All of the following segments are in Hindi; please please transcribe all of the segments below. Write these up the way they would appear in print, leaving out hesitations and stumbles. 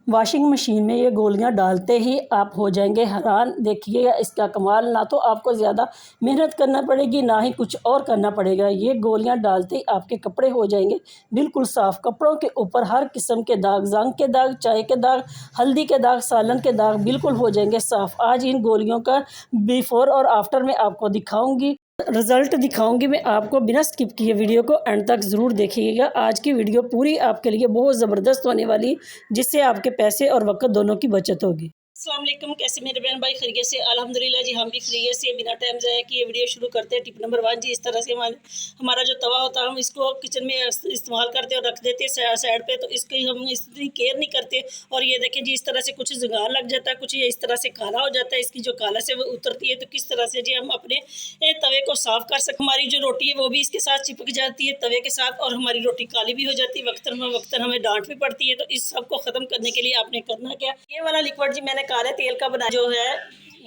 वॉशिंग मशीन में ये गोलियां डालते ही आप हो जाएंगे हैरान। देखिएगा इसका कमाल। ना तो आपको ज़्यादा मेहनत करना पड़ेगी, ना ही कुछ और करना पड़ेगा। ये गोलियां डालते ही आपके कपड़े हो जाएंगे बिल्कुल साफ़। कपड़ों के ऊपर हर किस्म के दाग, जंग के दाग, चाय के दाग, हल्दी के दाग, सालन के दाग बिल्कुल हो जाएंगे साफ़। आज इन गोलियों का बिफ़ोर और आफ्टर में आपको दिखाऊंगी, रिज़ल्ट दिखाऊंगी मैं आपको। बिना स्किप किए वीडियो को एंड तक ज़रूर देखिएगा। आज की वीडियो पूरी आपके लिए बहुत ज़बरदस्त होने वाली, जिससे आपके पैसे और वक्त दोनों की बचत होगी। अस्सलाम वालेकुम, कैसे मेरे बहन भाई खैरियत से? अल्हम्दुलिल्लाह जी, हम भी खैरियत से। बिना टाइम ज़ाया किए वीडियो शुरू करते हैं। टिप नंबर 1 जी, इस तरह से हमारा जो तवा होता है हम इसको किचन में इस्तेमाल करते हैं और रख देते हैं साइड पे, तो इसकी हम इतनी केयर नहीं करते। और ये देखें जी, इस तरह से कुछ जुगाड़ लग जाता है, कुछ ये इस तरह से काला हो जाता है। इसकी जो काला से वो उतरती है, तो किस तरह से जी हम अपने तवे को साफ़ कर सकते। हमारी जो रोटी है वो भी इसके साथ चिपक जाती है तवे के साथ, और हमारी रोटी काली भी हो जाती है। वक्तन हमें डांट भी पड़ती है। तो इस सब को ख़त्म करने के लिए आपने करना क्या, ये वाला लिक्विड जी मैंने काले तेल का बनाया जो है,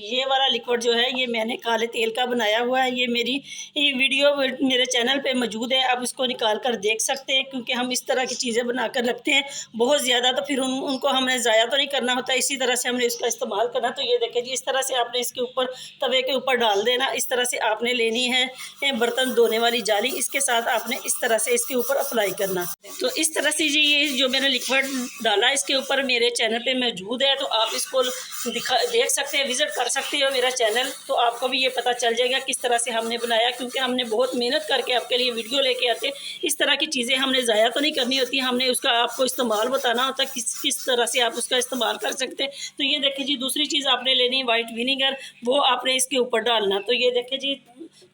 ये वाला लिक्विड जो है ये मैंने काले तेल का बनाया हुआ है। ये मेरी वीडियो मेरे चैनल पे मौजूद है, आप उसको निकाल कर देख सकते हैं। क्योंकि हम इस तरह की चीज़ें बनाकर रखते हैं बहुत ज़्यादा, तो फिर उनको हमें ज़ाया तो नहीं करना होता, इसी तरह से हमने इसका इस्तेमाल करना। तो ये देखें जी, इस तरह से आपने इसके ऊपर तवे के ऊपर डाल देना। इस तरह से आपने लेनी है बर्तन धोने वाली जाली, इसके साथ आपने इस तरह से इसके ऊपर अप्लाई करना। तो इस तरह से जी ये जो मैंने लिक्विड डाला इसके ऊपर मेरे चैनल पे मौजूद है, तो आप इसको देख सकते हैं, विजिट कर सकते हो मेरा चैनल। तो आपको भी ये पता चल जाएगा किस तरह से हमने बनाया, क्योंकि हमने बहुत मेहनत करके आपके लिए वीडियो लेके आते हैं। इस तरह की चीज़ें हमने ज़ाया तो नहीं करनी होती, हमने उसका आपको इस्तेमाल बताना होता है किस तरह से आप उसका इस्तेमाल कर सकते हैं। तो ये देखिए जी, दूसरी चीज़ आपने लेनी है वाइट विनीगर, वो आपने इसके ऊपर डालना। तो ये देखिए जी,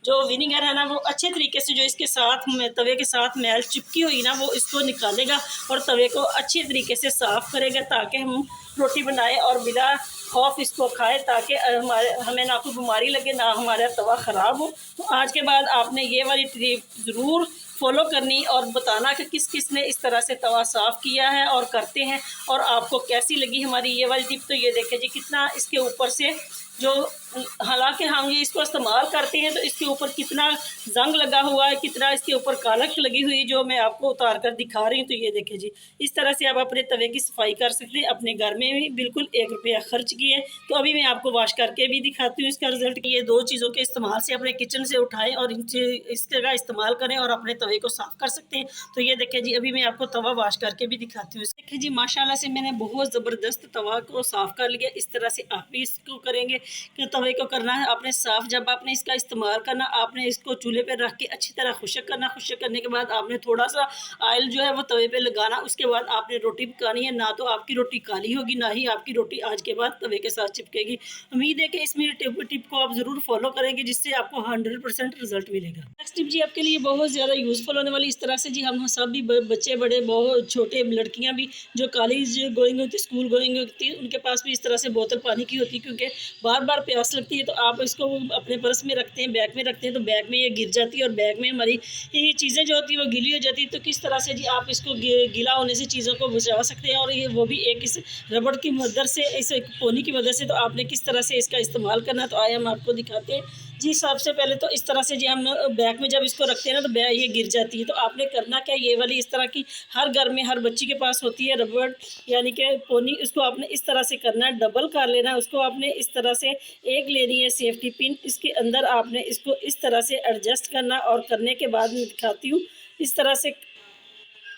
जो विनीगर है ना वो अच्छे तरीके से जो इसके साथ तवे के साथ मैल चिपकी हुई ना, वो इसको निकालेगा और तवे को अच्छे तरीके से साफ़ करेगा, ताकि हम रोटी बनाए और बिना खौफ इसको खाए, ताकि हमें ना कोई बीमारी लगे, ना हमारा तवा ख़राब हो। तो आज के बाद आपने ये वाली टिप ज़रूर फॉलो करनी और बताना कि किस किस ने इस तरह से तवा साफ़ किया है और करते हैं, और आपको कैसी लगी हमारी ये वाली टिप। तो ये देखें जी, कितना इसके ऊपर से जो, हालांकि हम ये इसको इस्तेमाल करते हैं तो इसके ऊपर कितना जंग लगा हुआ है, कितना इसके ऊपर कालक लगी हुई, जो मैं आपको उतार कर दिखा रही हूँ। तो ये देखें जी, इस तरह से आप अपने तवे की सफाई कर सकते हैं अपने घर में भी, बिल्कुल 1 रुपया खर्च किए। तो अभी मैं आपको वॉश करके भी दिखाती हूँ इसका रिजल्ट। ये 2 चीज़ों के इस्तेमाल से अपने किचन से उठाएँ और इसका इस्तेमाल करें और अपने तवे को साफ़ कर सकते हैं। तो ये देखें जी, अभी मैं आपको तवा वॉश करके भी दिखाती हूँ। देखिए जी, माशाल्लाह से मैंने बहुत ज़बरदस्त तवा को साफ़ कर लिया। इस तरह से आप भी इसको करेंगे कि तवे को करना है आपने साफ़। जब आपने इसका इस्तेमाल करना, आपने इसको चूल्हे पे रख के अच्छी तरह खुश्क करना। खुश्क करने के बाद आपने थोड़ा सा ऑयल जो है वो तवे पे लगाना। उसके बाद आपने रोटी पकानी है। ना तो आपकी रोटी काली होगी, ना ही आपकी रोटी आज के बाद तवे के साथ चिपकेगी। उम्मीद है कि इस मेरी टिप को आप ज़रूर फॉलो करेंगे, जिससे आपको 100% रिजल्ट मिलेगा। नेक्स्ट टिप जी आपके लिए बहुत ज़्यादा यूज़फुल होने वाली। इस तरह से जी हम सब भी, बच्चे बड़े, बहुत छोटे, लड़कियाँ भी जो कॉलेज गोइंग होती, स्कूल गोइंग होती, उनके पास भी इस तरह से बोतल पानी की होती, क्योंकि बार बार प्यास लगती है। तो आप इसको अपने पर्स में रखते हैं, बैग में रखते हैं, तो बैग में ये गिर जाती है और बैग में हमारी ये चीज़ें जो होती है वो गीली हो जाती है। तो किस तरह से जी आप इसको गीला होने से चीज़ों को बचा सकते हैं, और ये वो भी एक इस रबड़ की मदद से, इस पोनी की मदद से। तो आपने किस तरह से इसका इस्तेमाल करना, तो आए हम आपको दिखाते हैं जी। सबसे पहले तो इस तरह से जी हम बैग में जब इसको रखते हैं ना, तो बैग ये गिर जाती है। तो आपने करना क्या, ये वाली इस तरह की हर घर में, हर बच्ची के पास होती है रबड़, यानी कि पोनी। उसको आपने इस तरह से करना है, डबल कर लेना है उसको। आपने इस तरह से एक लेनी है सेफ्टी पिन, इसके अंदर आपने इसको इस तरह से एडजस्ट करना, और करने के बाद मैं दिखाती हूँ। इस तरह से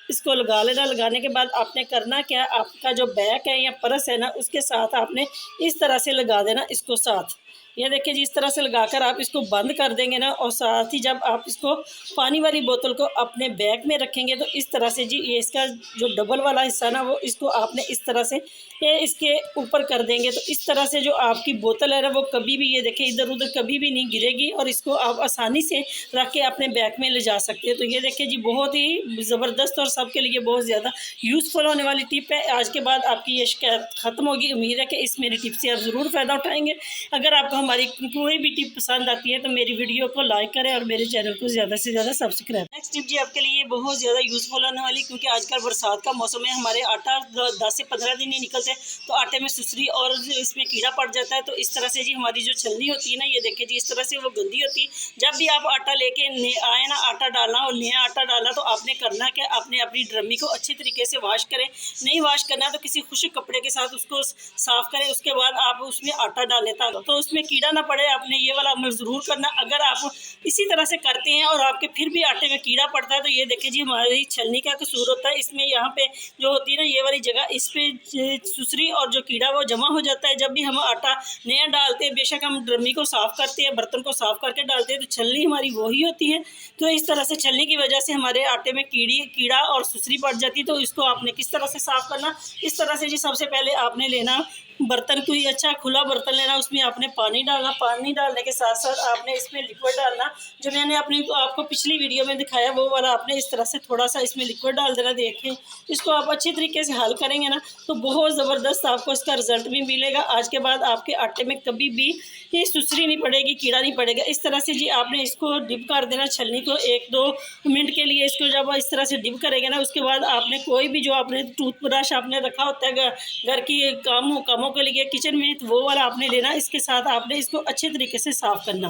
इसको लगा लेना। लगाने के बाद आपने करना क्या, आपका जो बैग है या पर्स है ना, उसके साथ आपने इस तरह से लगा देना इसको साथ। ये देखिए जी, इस तरह से लगाकर आप इसको बंद कर देंगे ना, और साथ ही जब आप इसको पानी वाली बोतल को अपने बैग में रखेंगे, तो इस तरह से जी ये इसका जो डबल वाला हिस्सा ना, वो इसको आपने इस तरह से ये इसके ऊपर कर देंगे। तो इस तरह से जो आपकी बोतल है ना, वो कभी भी, ये देखिए, इधर उधर कभी भी नहीं गिरेगी, और इसको आप आसानी से रख के अपने बैग में ले जा सकते हैं। तो ये देखिए जी, बहुत ही ज़बरदस्त और सबके लिए बहुत ज़्यादा यूज़फुल होने वाली टिप है। आज के बाद आपकी ये शिकायत ख़त्म होगी। उम्मीद है कि इस मेरी टिप से आप ज़रूर फ़ायदा उठाएँगे। अगर आपको हमारी कोई भी टिप पसंद आती है तो मेरी वीडियो को लाइक करें और मेरे चैनल को ज़्यादा से ज़्यादा सब्सक्राइब। नेक्स्ट टिप जी आपके लिए बहुत ज़्यादा यूज़फुल होने वाली, क्योंकि आजकल बरसात का मौसम है, हमारे आटा 10 से 15 दिन नहीं निकलते तो आटे में सुसरी और इसमें कीड़ा पड़ जाता है। तो इस तरह से जी हमारी जो छलनी होती है ना, ये देखिए जी इस तरह से वो गंदी होती है। जब भी आप आटा लेके आए ना, आटा डालना और नया आटा डालना, तो आपने करना क्या, आपने अपनी ड्रमी को अच्छी तरीके से वॉश करें। नहीं वॉश करना तो किसी खुश्क कपड़े के साथ उसको साफ करें, उसके बाद आप उसमें आटा डालें तो उसमें कीड़ा ना पड़े। आपने ये वाला अमल ज़रूर करना। अगर आप इसी तरह से करते हैं और आपके फिर भी आटे में कीड़ा पड़ता है तो ये देखिए जी हमारी छलनी का कसूर होता है। इसमें यहाँ पे जो होती है ना ये वाली जगह, इस पे सुसरी और जो कीड़ा वो जमा हो जाता है। जब भी हम आटा नया डालते हैं, बेशक हम ड्रमी को साफ़ करते हैं, बर्तन को साफ़ करके डालते हैं, तो छलनी हमारी वही होती है। तो इस तरह से छलनी की वजह से हमारे आटे में कीड़ा और सुसरी पड़ जाती है। तो इसको आपने किस तरह से साफ़ करना, इस तरह से जी सबसे पहले आपने लेना बर्तन, कोई अच्छा खुला बर्तन लेना, उसमें आपने पानी डालना। पानी डालने के साथ साथ आपने इसमें लिक्विड डालना, जो मैंने आपको पिछली वीडियो में दिखाया वो वाला आपने इस तरह से थोड़ा सा इसमें लिक्विड डाल देना। देखें इसको आप अच्छी तरीके से हल करेंगे ना तो बहुत ज़बरदस्त आपको इसका रिजल्ट भी मिलेगा। आज के बाद आपके आटे में कभी भी ये सुसरी नहीं पड़ेगी, कीड़ा नहीं पड़ेगा। इस तरह से जी आपने इसको डिप कर देना छलनी को 1-2 मिनट के लिए। इसको जब इस तरह से डिप करेंगे ना, उसके बाद आपने कोई भी जो आपने टूथब्रश आपने रखा होता है घर की कामों के लिए किचन में, तो वो वाला आपने लेना। इसके साथ आपने इसको अच्छे तरीके से साफ़ करना।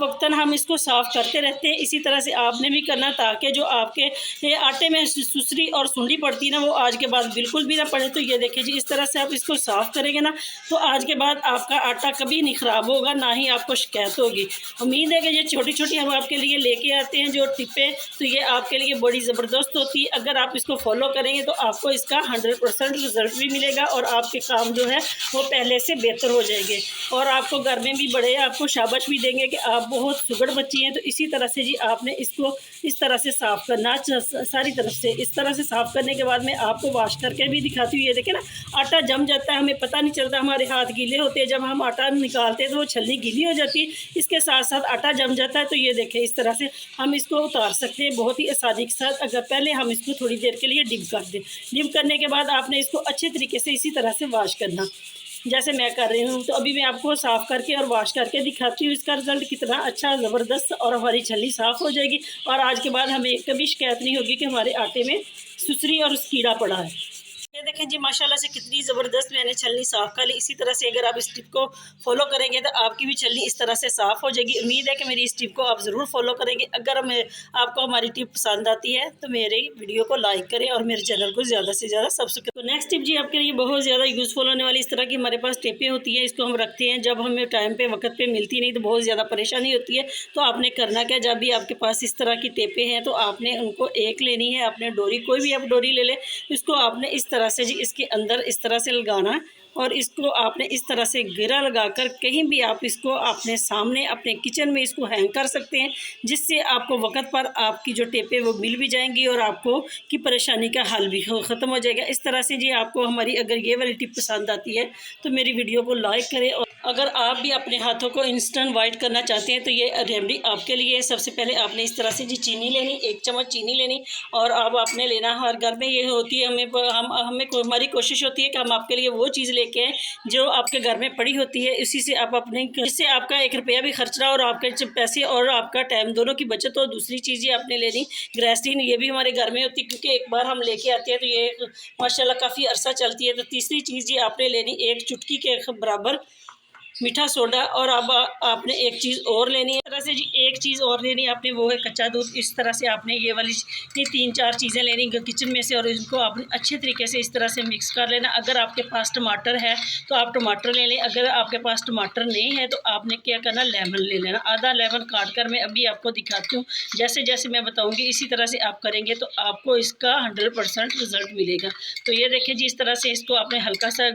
वक्तन हम इसको साफ़ करते रहते हैं। इसी तरह से आपने भी करना, ताकि जो आपके आटे में सुसरी और सुंडी पड़ती है ना, वो आज के बाद बिल्कुल भी ना पड़े। तो ये देखिए जी इस तरह से आप इसको साफ़ करेंगे ना तो आज के बाद आपका आटा कभी नहीं ख़राब होगा, ना ही आपको शिकायत होगी। उम्मीद है कि ये छोटी छोटी हम आपके लिए लेके आते हैं जो टिपें, तो ये आपके लिए बड़ी ज़बरदस्त होती है। अगर आप इसको फॉलो करेंगे तो आपको इसका 100% रिजल्ट भी मिलेगा और आपके काम जो है वो पहले से बेहतर हो जाएंगे और आपको घर में भी बड़े आपको शाबाश भी देंगे कि आप बहुत सुगड़ बच्ची हैं। तो इसी तरह से जी आपने इसको इस तरह से साफ़ करना सारी तरफ से। इस तरह से साफ़ करने के बाद मैं आपको वॉश करके भी दिखाती हूँ। ये देखें ना, आटा जम जाता है, हमें पता नहीं चलता, हमारे हाथ गीले होते हैं। जब हम आटा निकालते हैं तो वो छलनी गीली हो जाती है, इसके साथ साथ आटा जम जाता है। तो ये देखें इस तरह से हम इसको उतार सकते हैं बहुत ही आसानी के साथ। अगर पहले हम इसको थोड़ी देर के लिए डिप कर दें। डिप करने के बाद आपने इसको अच्छे तरीके से इसी तरह से वॉश करना जैसे मैं कर रही हूँ। तो अभी मैं आपको साफ़ करके और वॉश करके दिखाती हूँ इसका रिज़ल्ट कितना अच्छा ज़बरदस्त, और हमारी छलनी साफ़ हो जाएगी और आज के बाद हमें कभी शिकायत नहीं होगी कि हमारे आटे में सुसरी और कीड़ा पड़ा है। ये देखें जी माशाल्लाह से कितनी ज़बरदस्त मैंने छलनी साफ़ कर ली। इसी तरह से अगर आप इस टिप को फॉलो करेंगे तो आपकी भी छलनी इस तरह से साफ़ हो जाएगी। उम्मीद है कि मेरी इस टिप को आप ज़रूर फॉलो करेंगे। अगर आपको हमारी टिप पसंद आती है तो मेरी वीडियो को लाइक करें और मेरे चैनल को ज़्यादा से ज़्यादा सब्सक्राइब। तो नेक्स्ट टिप जी आपके लिए बहुत ज़्यादा यूज़फुल होने वाली। इस तरह की हमारे पास टेपें होती हैं, इसको हम रखते हैं, जब हमें टाइम पे वक्त पे मिलती नहीं तो बहुत ज़्यादा परेशानी होती है। तो आपने करना क्या, जब भी आपके पास इस तरह की टेपें हैं तो आपने उनको एक लेनी है, आपने डोरी कोई भी आप डोरी ले लें, इसको आपने इस तरह से जी इसके अंदर इस तरह से लगाना है और इसको आपने इस तरह से घेरा लगाकर कहीं भी आप इसको अपने सामने अपने किचन में इसको हैंग कर सकते हैं, जिससे आपको वक्त पर आपकी जो टेपें वो मिल भी जाएंगी और आपको की परेशानी का हल भी ख़त्म हो जाएगा। इस तरह से जी आपको हमारी अगर ये वाली टिप पसंद आती है तो मेरी वीडियो को लाइक करें। और अगर आप भी अपने हाथों को इंस्टेंट वाइट करना चाहते हैं तो ये रेमेडी आपके लिए है। सबसे पहले आपने इस तरह से जी चीनी लेनी, 1 चम्मच चीनी लेनी और अब आपने लेना, हर घर में ये होती है, हमें हमारी कोशिश होती है कि हम आपके लिए वो चीज़ लेके आएँ जो आपके घर में पड़ी होती है। इसी से आप अपने, इससे आपका 1 रुपया भी खर्च रहा और आपके पैसे और आपका टाइम दोनों की बचत हो। दूसरी चीज़ ये आपने लेनी ग्रेसलीन, ये भी हमारे घर में होती है क्योंकि एक बार हम लेके आते हैं तो ये माशाल्लाह काफ़ी अरसा चलती है। तो तीसरी चीज़ ये आपने लेनी 1 चुटकी के बराबर मीठा सोडा, और अब आपने एक चीज़ और लेनी है। इस तरह से जी एक चीज़ और लेनी है आपने, वो है कच्चा दूध। इस तरह से आपने ये वाली 3-4 चीज़ें लेनी किचन में से और इनको आपने अच्छे तरीके से इस तरह से मिक्स कर लेना। अगर आपके पास टमाटर है तो आप टमाटर ले लें, अगर आपके पास टमाटर नहीं है तो आपने क्या करना, लेमन ले लेना। आधा लेमन काट कर मैं अभी आपको दिखाती हूँ, जैसे जैसे मैं बताऊँगी इसी तरह से आप करेंगे तो आपको इसका 100% रिजल्ट मिलेगा। तो ये देखिए जी इस तरह से इसको आपने हल्का सा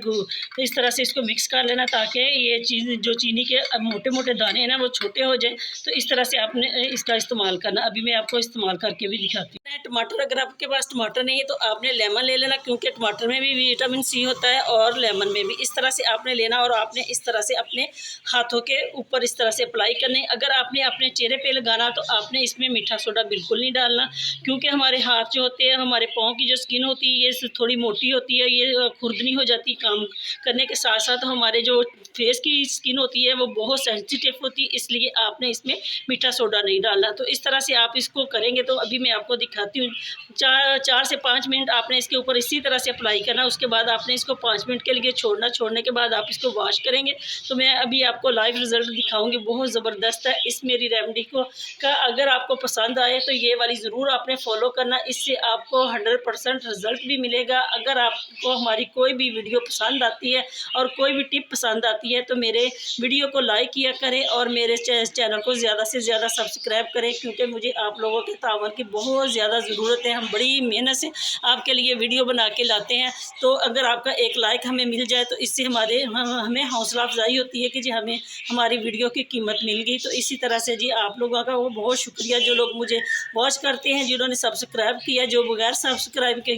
इस तरह से इसको मिक्स कर लेना ताकि ये जो चीनी के मोटे मोटे दाने हैं ना वो छोटे हो जाए। तो इस तरह से आपने इसका इस्तेमाल करना। अभी मैं आपको इस्तेमाल करके भी दिखाती हूँ। टमाटर, अगर आपके पास टमाटर नहीं है तो आपने लेमन ले लेना, क्योंकि टमाटर में भी विटामिन सी होता है और लेमन में भी। इस तरह से आपने लेना और आपने इस तरह से अपने हाथों के ऊपर इस तरह से अप्लाई करने। अगर आपने अपने चेहरे पे लगाना तो आपने इसमें मीठा सोडा बिल्कुल नहीं डालना, क्योंकि हमारे हाथ जो होते हैं, हमारे पाँव की जो स्किन होती है ये थोड़ी मोटी होती है, ये खुरदनी हो जाती है काम करने के साथ साथ हमारे जो फेस की स्किन होती है वो बहुत सेंसिटिव होती है, इसलिए आपने इसमें मीठा सोडा नहीं डालना। तो इस तरह से आप इसको करेंगे। तो अभी मैं आपको दिखाती हूँ। 4 से 5 मिनट आपने इसके ऊपर इसी तरह से अप्लाई करना। उसके बाद आपने इसको 5 मिनट के लिए छोड़ना। छोड़ने के बाद आप इसको वॉश करेंगे। तो मैं अभी आपको लाइव रिजल्ट दिखाऊंगी, बहुत ज़बरदस्त है इस मेरी रेमेडी को का। अगर आपको पसंद आए तो ये वाली ज़रूर आपने फॉलो करना, इससे आपको 100% रिजल्ट भी मिलेगा। अगर आपको हमारी कोई भी वीडियो पसंद आती है और कोई भी टिप पसंद आती है तो मेरे वीडियो को लाइक किया करें और मेरे चैनल को ज़्यादा से ज़्यादा सब्सक्राइब करें, क्योंकि मुझे आप लोगों के तावन की बहुत ज़्यादा ज़रूरत है। हम बड़ी मेहनत से आपके लिए वीडियो बना के लाते हैं। तो अगर आपका एक लाइक हमें मिल जाए तो इससे हमें हौसला अफजाई होती है कि जी हमें हमारी वीडियो की कीमत मिल गई। तो इसी तरह से जी आप लोगों का वो बहुत शुक्रिया जो लोग मुझे वॉच करते हैं, जिन्होंने सब्सक्राइब किया। जो बगैर सब्सक्राइब के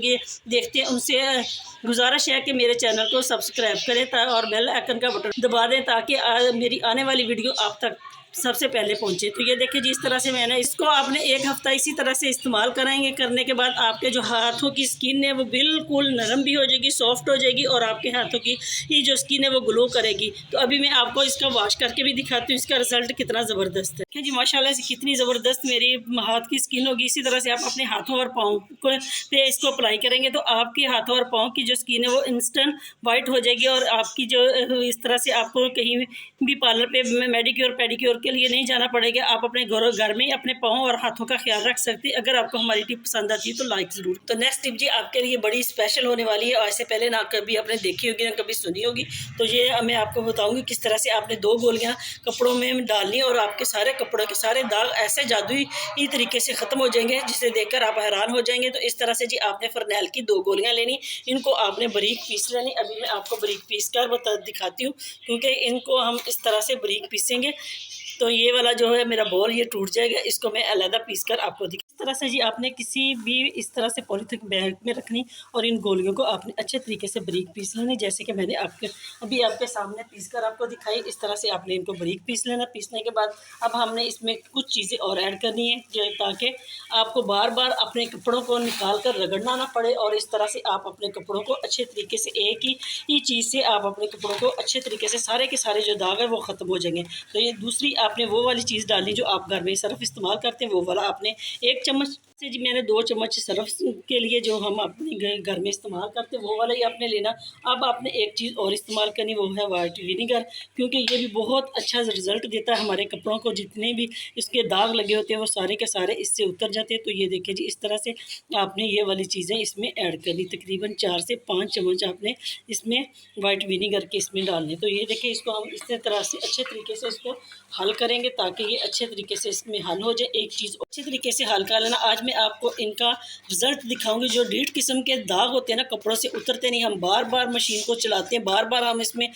देखते हैं उनसे गुजारिश है कि मेरे चैनल को सब्सक्राइब करें और बेल आइकन का बटन दबा दें, ताकि मेरी आने वाली वीडियो आप तक सबसे पहले पहुंचे। तो ये देखिए जी, इस तरह से मैंने इसको आपने 1 हफ्ता इसी तरह से इस्तेमाल करेंगे। करने के बाद आपके जो हाथों की स्किन है वो बिल्कुल नरम भी हो जाएगी, सॉफ्ट हो जाएगी और आपके हाथों की ये जो स्किन है वो ग्लो करेगी। तो अभी मैं आपको इसका वॉश करके भी दिखाती हूँ, इसका रिजल्ट कितना ज़बरदस्त है जी। माशाल्लाह से कितनी ज़बरदस्त मेरी हाथ की स्किन होगी। इसी तरह से आप अपने हाथों और पाँव पे इसको अप्लाई करेंगे तो आपके हाथों और पाँव की जो स्किन है वो इंस्टेंट वाइट हो जाएगी। और आपकी जो इस तरह से आपको कहीं भी पार्लर पे मेडिक्योर पेडिक्योर के लिए नहीं जाना पड़ेगा। आप अपने घर में अपने पाँव और हाथों का ख्याल रख सकते हैं। अगर आपको हमारी टिप पसंद आती है तो लाइक ज़रूर। तो नेक्स्ट टिप जी आपके लिए बड़ी स्पेशल होने वाली है, और इससे पहले ना कभी आपने देखी होगी ना कभी सुनी होगी। तो ये मैं आपको बताऊंगी किस तरह से आपने 2 गोलियां कपड़ों में डालनी और आपके सारे कपड़ों के सारे दाग ऐसे जादुई तरीके से ख़त्म हो जाएंगे जिसे देखकर आप हैरान हो जाएंगे। तो इस तरह से जी आपने फरनैल की 2 गोलियाँ लेनी, इनको आपने बारीक पीस लेनी। अभी मैं आपको बारीक पीस कर दिखाती हूँ, क्योंकि इनको हम इस तरह से बारीक पीसेंगे तो ये वाला जो है मेरा बॉल ये टूट जाएगा। इसको मैं अलग पीस कर आपको दिखा। इस तरह से जी आपने किसी भी इस तरह से पॉलीथिन बैग में रखनी और इन गोलियों को आपने अच्छे तरीके से बारीक पीस लेनी, जैसे कि मैंने अभी आपके सामने पीस कर आपको दिखाई। इस तरह से आपने इनको बारीक पीस लेना। पीसने के बाद अब हमने इसमें कुछ चीज़ें और ऐड करनी है, ताकि आपको बार बार अपने कपड़ों को निकाल कर रगड़ना ना पड़े। और इस तरह से आप अपने कपड़ों को अच्छे तरीके से एक ही चीज़ से आप अपने कपड़ों को अच्छे तरीके से सारे के सारे जो दाग है वो ख़त्म हो जाएंगे। तो ये दूसरी आपने वो वाली चीज़ डालनी जो आप घर में सर्फ इस्तेमाल करते हैं, वो वाला आपने 1 चम्मच से जी मैंने 2 चम्मच सर्फ के लिए जो हम अपने घर में इस्तेमाल करते हैं वो वाला ही आपने लेना। अब आपने एक चीज़ और इस्तेमाल करनी, वो है वाइट विनीगर, क्योंकि ये भी बहुत अच्छा रिजल्ट देता है। हमारे कपड़ों को जितने भी इसके दाग लगे होते हैं वो सारे के सारे इससे उतर जाते हैं। तो ये देखिए जी, इस तरह से आपने ये वाली चीज़ें इसमें ऐड करनी। तकरीबन 4 से 5 चम्मच आपने इसमें वाइट विनीगर के इसमें डालने। तो ये देखिए, इसको हम इस तरह से अच्छे तरीके से इसको हल करेंगे ताकि ये अच्छे तरीके से इसमें हल हो जाए। एक चीज़ अच्छे तरीके से हल कर लेना। आज मैं आपको इनका रिजल्ट दिखाऊंगी। जो डीट किस्म के दाग होते हैं ना, कपड़ों से उतरते नहीं, हम बार बार मशीन को चलाते हैं, बार बार हम इसमें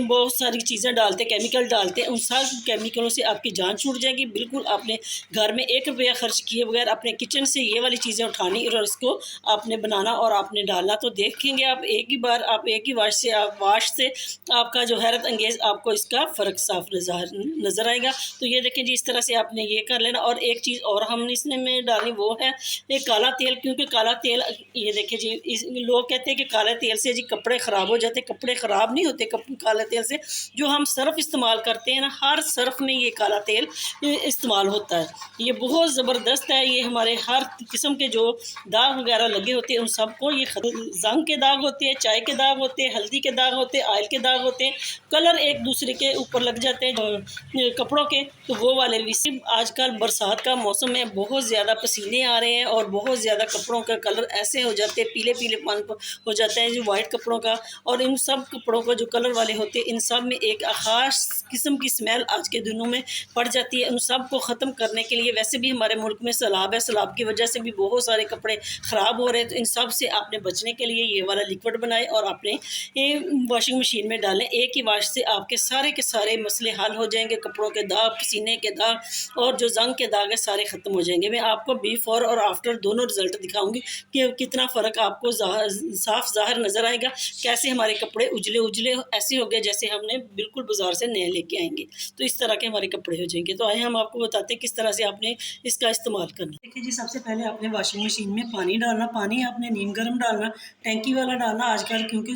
बहुत सारी चीज़ें डालते हैं, केमिकल डालते हैं, उन सारे केमिकलों से आपकी जान छूट जाएगी। बिल्कुल आपने घर में 1 रुपया खर्च किए बगैर अपने किचन से ये वाली चीज़ें उठानी और इसको आपने बनाना और आपने डालना। तो देखेंगे आप एक ही बार, आप एक ही वाश से आपका जो हैरत अंगेज़ आपको इसका फ़र्क साफ नज़र आएगा। तो ये देखें जी, इस तरह से आपने ये कर लेना। और एक चीज़ और हमने इसमें में डालनी, वो है एक काला तेल, क्योंकि काला तेल, ये देखिए जी, लोग कहते हैं कि काले तेल से जी कपड़े ख़राब हो जाते। कपड़े ख़राब नहीं होते काले तेल से। जो हम सर्फ़ इस्तेमाल करते हैं ना, हर सर्फ़ में ये काला तेल इस्तेमाल होता है। ये बहुत ज़बरदस्त है। ये हमारे हर किस्म के जो दाग वगैरह लगे होते हैं उन सबको, ये जंग के दाग होते हैं, चाय के दाग होते हैं, हल्दी के दाग होते हैं, ऑयल के दाग होते हैं, कलर एक दूसरे के ऊपर लग जाते हैं कपड़ों के, तो वो वाले भी। आजकल बरसात का मौसम है, बहुत ज़्यादा पसीने आ रहे हैं और बहुत ज़्यादा कपड़ों का कलर ऐसे हो जाते हैं, पीले पीलेपन हो जाता है जो वाइट कपड़ों का। और इन सब कपड़ों को जो कलर वाले होते हैं, इन सब में एक ख़ास किस्म की स्मेल आज के दिनों में पड़ जाती है। उन सब को ख़त्म करने के लिए, वैसे भी हमारे मुल्क में सैलाब है, सैलाब की वजह से भी बहुत सारे कपड़े ख़राब हो रहे हैं। तो इन सब से आपने बचने के लिए ये वाला लिक्विड बनाए और आपने वॉशिंग मशीन में डालें। एक ही वाश से आपके सारे के सारे मसले हल हो जाएंगे। कपड़ों के दाग, पसीने के दाग और जो जंग के दाग है सारे ख़त्म हो जाएंगे। मैं आपको बिफोर और आफ्टर दोनों रिजल्ट दिखाऊंगी कि कितना फ़र्क आपको साफ ज़ाहिर नज़र आएगा, कैसे हमारे कपड़े उजले उजले ऐसे हो गए जैसे हमने बिल्कुल बाजार से नए लेके आएंगे। तो इस तरह के हमारे कपड़े हो जाएंगे। तो आए हम आपको बताते हैं किस तरह से आपने इसका इस्तेमाल करना। देखिए जी, सबसे पहले आपने वॉशिंग मशीन में पानी डालना। पानी आपने नीम गर्म डालना, टैंकी वाला डालना। आजकल क्योंकि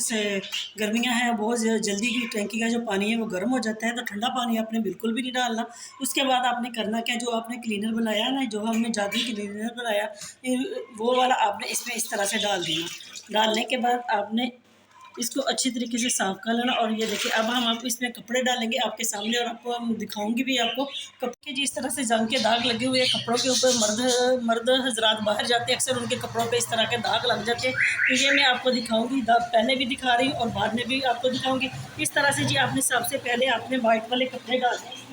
गर्मियाँ हैं, बहुत जल्दी की टैंकी का जो पानी है वो गर्म हो जाता है, तो ठंडा पानी आपने बिल्कुल भी नहीं डालना। उसके बाद आपने करना क्या, जो आपने क्लीनर बनाया ना, जो हमने जादुई क्लीनर बनाया, वो वाला आपने इसमें इस तरह से डाल देना। डालने के बाद आपने इसको अच्छी तरीके से साफ़ कर लेना। और ये देखिए, अब हम आपको इसमें कपड़े डालेंगे आपके सामने, और आपको हम दिखाऊंगी भी आपको कपड़े जी। इस तरह से जंग के दाग लगे हुए कपड़ों के ऊपर मर्द हजरात बाहर जाते हैं, अक्सर उनके कपड़ों पे इस तरह के दाग लग जाते हैं। तो ये मैं आपको दिखाऊंगी, पहले भी दिखा रही हूँ और बाद में भी आपको दिखाऊंगी। इस तरह से जी आपने सबसे पहले आपने वाइट वाले कपड़े डालने हैं।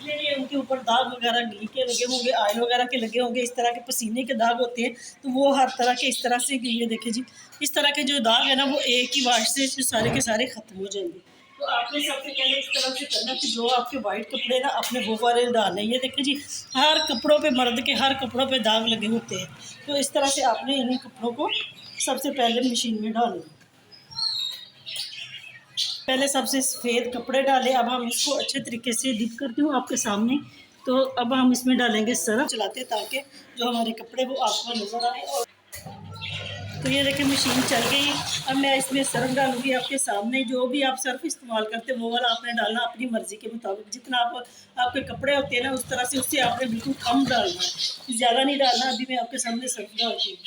इसलिए उनके ऊपर दाग वगैरह घी के लगे होंगे, ऑयल वगैरह के लगे होंगे, इस तरह के पसीने के दाग होते हैं, तो वो हर तरह के इस तरह से, ये देखिए जी, इस तरह के जो दाग है ना, वो एक ही वाश से सारे के सारे ख़त्म हो जाएंगे। तो आपने सबसे पहले इस तरह से करना कि जो आपके वाइट कपड़े ना, अपने वो वाले डालने। ये देखिए जी, हर कपड़ों पे, मर्द के हर कपड़ों पे दाग लगे होते हैं। तो इस तरह से आपने इन कपड़ों को सबसे पहले मशीन में डालना। पहले सबसे सफ़ेद कपड़े डाले। अब हम इसको अच्छे तरीके से डिप करती हूँ आपके सामने। तो अब हम इसमें डालेंगे सर्फ, चलाते ताकि जो हमारे कपड़े वो आपको नज़र आए। और तो ये देखिए, मशीन चल गई। अब मैं इसमें सर्फ डालूँगी आपके सामने। जो भी आप सर्फ इस्तेमाल करते हैं वो वाला आपने डालना अपनी मर्ज़ी के मुताबिक। जितना आपके कपड़े होते हैं ना, उस तरह से उससे आपने बिल्कुल कम डालना है, ज़्यादा नहीं डालना। अभी मैं आपके सामने सर्फ डालती हूँ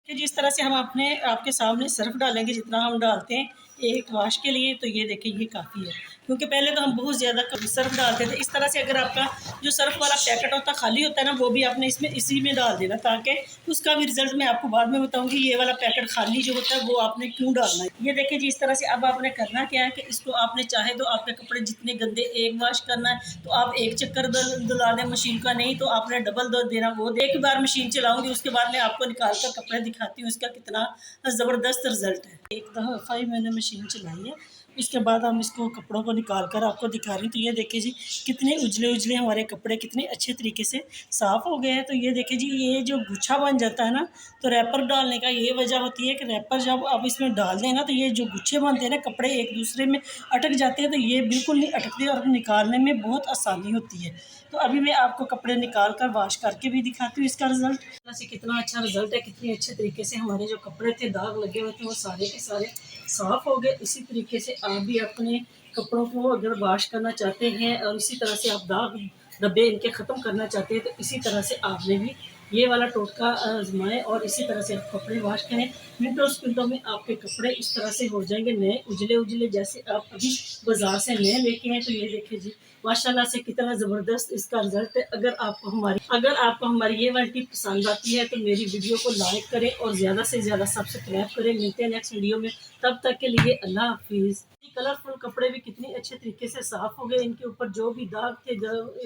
कि जिस तरह से हम आपके सामने सर्फ डालेंगे, जितना हम डालते हैं एक वाश के लिए, तो ये देखिए ये काफ़ी है। क्योंकि पहले तो हम बहुत ज़्यादा सर्फ डालते थे। इस तरह से अगर आपका जो सर्फ वाला पैकेट होता है खाली होता है ना, वो भी आपने इसमें इसी में डाल देना, ताकि उसका भी रिजल्ट मैं आपको बाद में बताऊंगी। ये वाला पैकेट खाली जो होता है वो आपने क्यों डालना है, ये देखिए जी। इस तरह से अब आपने करना क्या है कि इसको आपने चाहे तो आपके कपड़े जितने गंदे एक वाश करना है तो आप एक चक्कर दिला दें मशीन का, नहीं तो आपने डबल दो देना। वो एक बार मशीन चलाऊंगी, उसके बाद मैं आपको निकाल कर कपड़े दिखाती हूँ इसका कितना ज़बरदस्त रिजल्ट है। एक दफ़ा ही मैंने मशीन चलाई है, इसके बाद हम इसको कपड़ों को निकाल कर आपको दिखा रही हूँ। तो ये देखिए जी, कितने उजले उजले हमारे कपड़े कितने अच्छे तरीके से साफ़ हो गए हैं। तो ये देखिए जी, ये जो गुच्छा बन जाता है ना, तो रैपर डालने का ये वजह होती है कि रैपर जब आप इसमें डाल दें ना, तो ये जो गुच्छे बनते हैं ना, कपड़े एक दूसरे में अटक जाते हैं, तो ये बिल्कुल नहीं अटकते और निकालने में बहुत आसानी होती है। तो अभी मैं आपको कपड़े निकाल कर वॉश करके भी दिखाती हूँ इसका रिज़ल्ट, से कितना अच्छा रिज़ल्ट है। कितनी अच्छे तरीके से हमारे जो कपड़े थे दाग लगे हुए थे वो सारे के सारे साफ़ हो गए। इसी तरीके से आप भी अपने कपड़ों को अगर वॉश करना चाहते हैं और इसी तरह से आप दाग धब्बे इनके ख़त्म करना चाहते हैं, तो इसी तरह से आपने भी ये वाला टोटका आजमाएं और इसी तरह से आप कपड़े वॉश करें। मिनटों में आपके कपड़े इस तरह से हो जाएंगे नए उजले उजले, जैसे आप अभी बाज़ार से नए लेके हैं। तो ये देखिए जी, माशाल्लाह से कितना ज़बरदस्त इसका रिज़ल्ट है। अगर आपको हमारी ये वाली टिप पसंद आती है तो मेरी वीडियो को लाइक करें और ज़्यादा से ज़्यादा सब्सक्राइब करें। मिलते हैं नेक्स्ट वीडियो में, तब तक के लिए अल्लाह हाफिज़। कलरफुल कपड़े भी कितने अच्छे तरीके से साफ़ हो गए। इनके ऊपर जो भी दाग थे,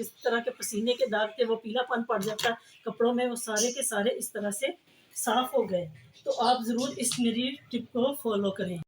इस तरह के पसीने के दाग थे, वो पीलापन पड़ जाता है कपड़ों में, वो सारे के सारे इस तरह से साफ़ हो गए। तो आप ज़रूर इस मेरी टिप को फॉलो करें।